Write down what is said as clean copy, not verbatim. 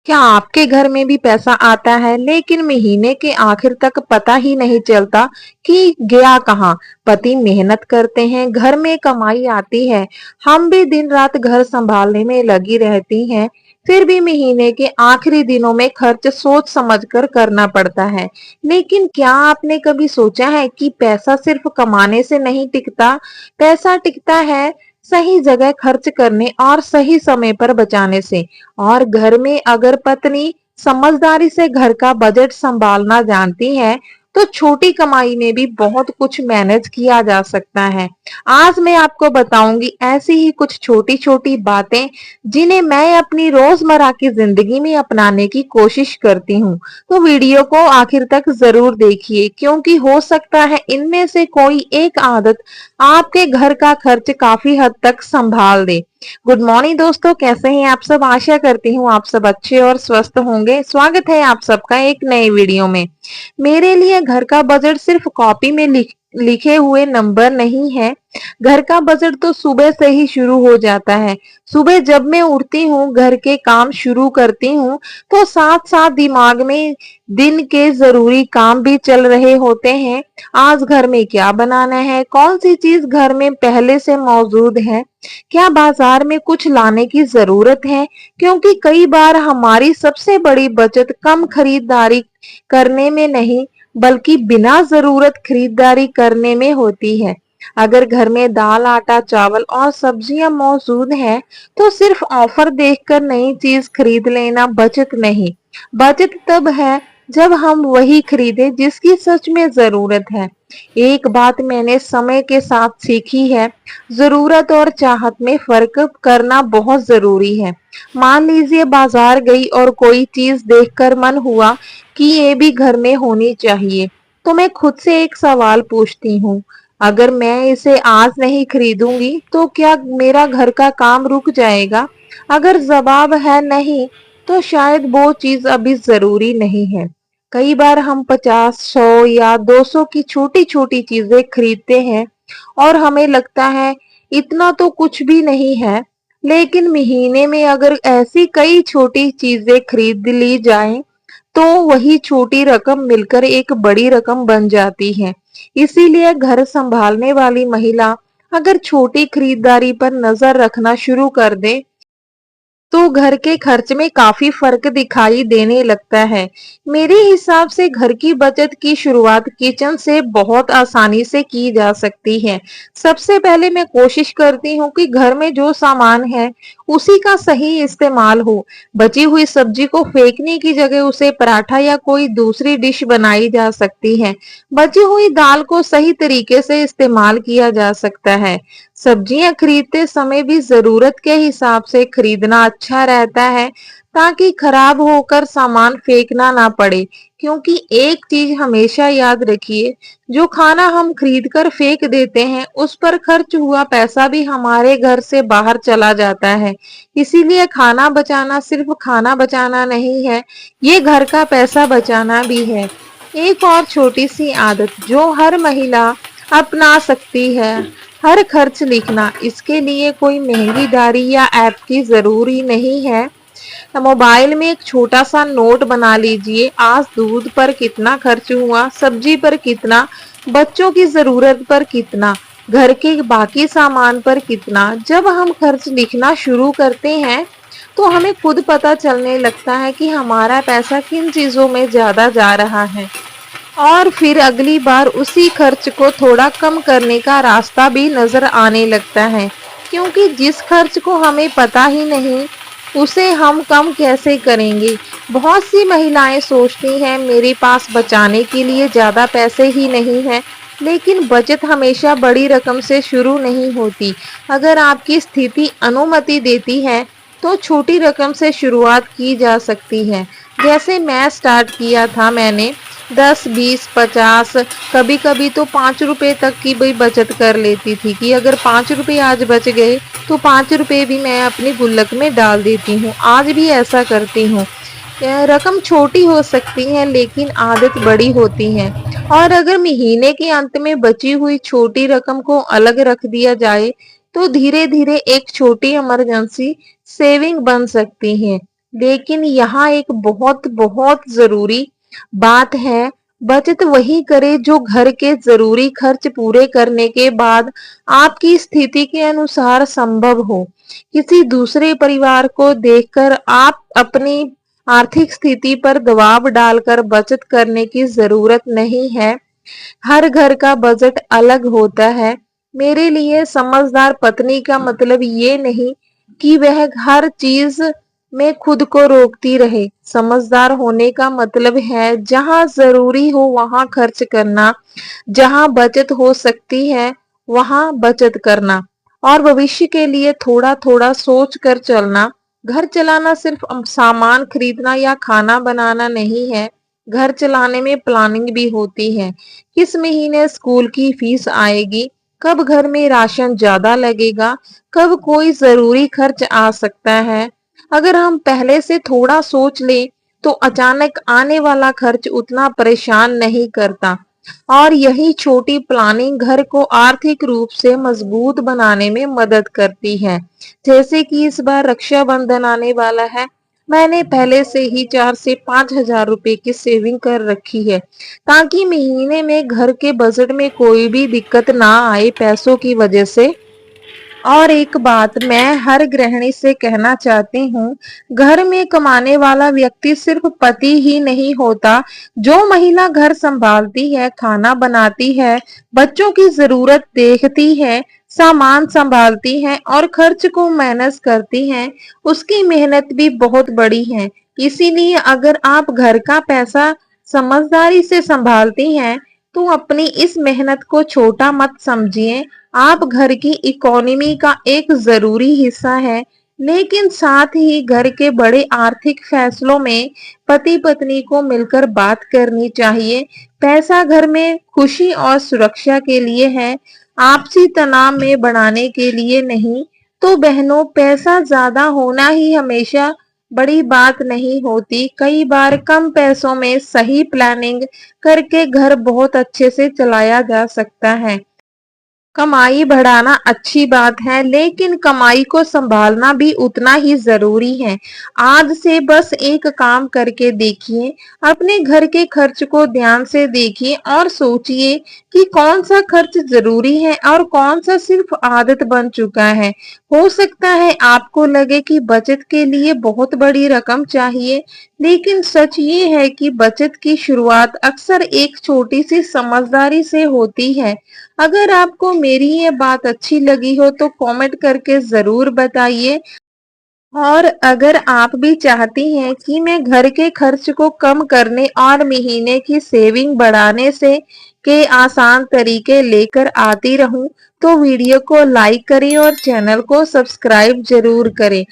क्या आपके घर में भी पैसा आता है लेकिन महीने के आखिर तक पता ही नहीं चलता कि गया कहाँ? पति मेहनत करते हैं, घर में कमाई आती है, हम भी दिन रात घर संभालने में लगी रहती हैं, फिर भी महीने के आखिरी दिनों में खर्च सोच समझकर करना पड़ता है। लेकिन क्या आपने कभी सोचा है कि पैसा सिर्फ कमाने से नहीं टिकता, पैसा टिकता है सही जगह खर्च करने और सही समय पर बचाने से। और घर में अगर पत्नी समझदारी से घर का बजट संभालना जानती है तो छोटी कमाई में भी बहुत कुछ मैनेज किया जा सकता है। आज मैं आपको बताऊंगी ऐसी ही कुछ छोटी छोटी बातें जिन्हें मैं अपनी रोजमर्रा की जिंदगी में अपनाने की कोशिश करती हूँ। तो वीडियो को आखिर तक जरूर देखिए क्योंकि हो सकता है इनमें से कोई एक आदत आपके घर का खर्च काफी हद तक संभाल दे। गुड मॉर्निंग दोस्तों, कैसे हैं आप सब? आशा करती हूँ आप सब अच्छे और स्वस्थ होंगे। स्वागत है आप सबका एक नए वीडियो में। मेरे लिए घर का बजट सिर्फ कॉपी में लिखे हुए नंबर नहीं है। घर का बजट तो सुबह से ही शुरू हो जाता है। सुबह जब मैं उठती हूँ, घर के काम शुरू करती हूँ, तो साथ साथ दिमाग में दिन के जरूरी काम भी चल रहे होते हैं। आज घर में क्या बनाना है, कौन सी चीज घर में पहले से मौजूद है, क्या बाजार में कुछ लाने की जरूरत है? क्योंकि कई बार हमारी सबसे बड़ी बचत कम खरीदारी करने में नहीं बल्कि बिना जरूरत खरीदारी करने में होती है। अगर घर में दाल, आटा, चावल और सब्जियां मौजूद है तो सिर्फ ऑफर देखकर नई चीज खरीद लेना बचत नहीं। बचत तब है जब हम वही खरीदे जिसकी सच में जरूरत है। एक बात मैंने समय के साथ सीखी है, जरूरत और चाहत में फर्क करना बहुत जरूरी है। मान लीजिए बाजार गई और कोई चीज देखकर मन हुआ कि ये भी घर में होनी चाहिए, तो मैं खुद से एक सवाल पूछती हूँ, अगर मैं इसे आज नहीं खरीदूंगी तो क्या मेरा घर का काम रुक जाएगा? अगर जवाब है नहीं, तो शायद वो चीज अभी जरूरी नहीं है। कई बार हम 50, 100 या 200 की छोटी छोटी चीजें खरीदते हैं और हमें लगता है इतना तो कुछ भी नहीं है। लेकिन महीने में अगर ऐसी कई छोटी चीजें खरीद ली जाएं, तो वही छोटी रकम मिलकर एक बड़ी रकम बन जाती है। इसीलिए घर संभालने वाली महिला अगर छोटी खरीदारी पर नजर रखना शुरू कर दे तो घर के खर्च में काफी फर्क दिखाई देने लगता है। मेरे हिसाब से घर की बचत की शुरुआत किचन से बहुत आसानी से की जा सकती है। सबसे पहले मैं कोशिश करती हूँ कि घर में जो सामान है उसी का सही इस्तेमाल हो। बची हुई सब्जी को फेंकने की जगह उसे पराठा या कोई दूसरी डिश बनाई जा सकती है। बची हुई दाल को सही तरीके से इस्तेमाल किया जा सकता है। सब्जियां खरीदते समय भी जरूरत के हिसाब से खरीदना अच्छा रहता है ताकि खराब होकर सामान फेंकना ना पड़े। क्योंकि एक चीज हमेशा याद रखिए, जो खाना हम खरीद कर फेंक देते हैं उस पर खर्च हुआ पैसा भी हमारे घर से बाहर चला जाता है। इसीलिए खाना बचाना सिर्फ खाना बचाना नहीं है, ये घर का पैसा बचाना भी है। एक और छोटी सी आदत जो हर महिला अपना सकती है, हर खर्च लिखना। इसके लिए कोई महंगी डायरी या ऐप की जरूरी नहीं है। मोबाइल में एक छोटा सा नोट बना लीजिए, आज दूध पर कितना खर्च हुआ, सब्जी पर कितना, बच्चों की जरूरत पर कितना, घर के बाकी सामान पर कितना। जब हम खर्च लिखना शुरू करते हैं तो हमें खुद पता चलने लगता है कि हमारा पैसा किन चीजों में ज्यादा जा रहा है और फिर अगली बार उसी खर्च को थोड़ा कम करने का रास्ता भी नजर आने लगता है। क्योंकि जिस खर्च को हमें पता ही नहीं उसे हम कम कैसे करेंगे। बहुत सी महिलाएं सोचती हैं मेरे पास बचाने के लिए ज्यादा पैसे ही नहीं है, लेकिन बचत हमेशा बड़ी रकम से शुरू नहीं होती। अगर आपकी स्थिति अनुमति देती है तो छोटी रकम से शुरुआत की जा सकती है। जैसे मैं स्टार्ट किया था, मैंने 10, 20, 50, कभी कभी तो 5 रुपए तक की भी बचत कर लेती थी कि अगर 5 रुपए आज बच गए तो 5 रुपए भी मैं अपनी गुल्लक में डाल देती हूँ। आज भी ऐसा करती हूँ। यह रकम छोटी हो सकती है लेकिन आदत बड़ी होती है। और अगर महीने के अंत में बची हुई छोटी रकम को अलग रख दिया जाए तो धीरे धीरे एक छोटी इमरजेंसी सेविंग बन सकती है। लेकिन यहाँ एक बहुत बहुत जरूरी बात है, बचत वही करे जो घर के जरूरी खर्च पूरे करने के बाद आपकी स्थिति के अनुसार संभव हो। किसी दूसरे परिवार को देखकर आप अपनी आर्थिक स्थिति पर दबाव डालकर बचत करने की जरूरत नहीं है। हर घर का बजट अलग होता है। मेरे लिए समझदार पत्नी का मतलब ये नहीं कि वह हर चीज में खुद को रोकती रहे। समझदार होने का मतलब है जहां जरूरी हो वहां खर्च करना, जहां बचत हो सकती है वहां बचत करना और भविष्य के लिए थोड़ा थोड़ा सोच कर चलना। घर चलाना सिर्फ सामान खरीदना या खाना बनाना नहीं है। घर चलाने में प्लानिंग भी होती है। किस महीने स्कूल की फीस आएगी, कब घर में राशन ज्यादा लगेगा, कब कोई जरूरी खर्च आ सकता है। अगर हम पहले से थोड़ा सोच लें तो अचानक आने वाला खर्च उतना परेशान नहीं करता। और यही छोटी प्लानिंग घर को आर्थिक रूप से मजबूत बनाने में मदद करती है। जैसे कि इस बार रक्षाबंधन आने वाला है, मैंने पहले से ही 4 से 5 हजार रुपए की सेविंग कर रखी है ताकि महीने में घर के बजट में कोई भी दिक्कत ना आए पैसों की वजह से। और एक बात मैं हर गृहिणी से कहना चाहती हूँ, घर में कमाने वाला व्यक्ति सिर्फ पति ही नहीं होता। जो महिला घर संभालती है, खाना बनाती है, बच्चों की जरूरत देखती है, सामान संभालती है और खर्च को मैनेज करती है, उसकी मेहनत भी बहुत बड़ी है। इसीलिए अगर आप घर का पैसा समझदारी से संभालती हैं, तो अपनी इस मेहनत को छोटा मत समझिए। आप घर की इकोनॉमी का एक जरूरी हिस्सा है, लेकिन साथ ही घर के बड़े आर्थिक फैसलों में पति पत्नी को मिलकर बात करनी चाहिए। पैसा घर में खुशी और सुरक्षा के लिए है, आपसी तनाव में बढ़ाने के लिए नहीं। तो बहनों, पैसा ज्यादा होना ही हमेशा बड़ी बात नहीं होती। कई बार कम पैसों में सही प्लानिंग करके घर बहुत अच्छे से चलाया जा सकता है। कमाई बढ़ाना अच्छी बात है, लेकिन कमाई को संभालना भी उतना ही जरूरी है। आज से बस एक काम करके देखिए, अपने घर के खर्च को ध्यान से देखिए और सोचिए कि कौन सा खर्च जरूरी है और कौन सा सिर्फ आदत बन चुका है। हो सकता है आपको लगे कि बचत के लिए बहुत बड़ी रकम चाहिए, लेकिन सच ये है कि बचत की शुरुआत अक्सर एक छोटी सी समझदारी से होती है। अगर आपको मेरी ये बात अच्छी लगी हो तो कमेंट करके जरूर बताइए। और अगर आप भी चाहती हैं कि मैं घर के खर्च को कम करने और महीने की सेविंग बढ़ाने से के आसान तरीके लेकर आती रहूं, तो वीडियो को लाइक करें और चैनल को सब्सक्राइब जरूर करें।